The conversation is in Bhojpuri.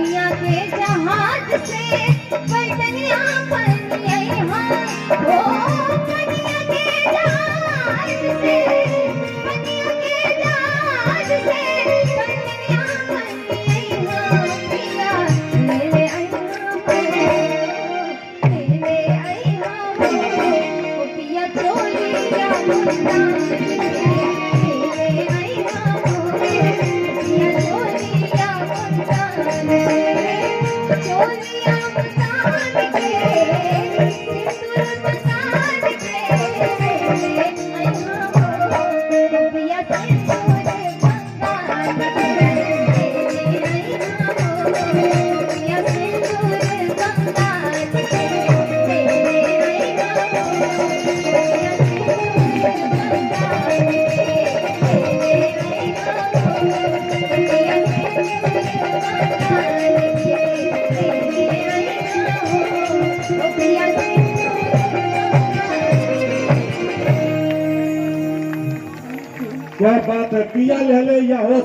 दुनिया के जहाज से बंदनिया बनिए हाँ ओ दुनिया के जहाज से दुनिया के जहाज से बंदनिया बनिए हाँ पिया मेरे आई हाँ ओ पिया चोलिया मुंडा क्या बात है, पिया ले ले या हो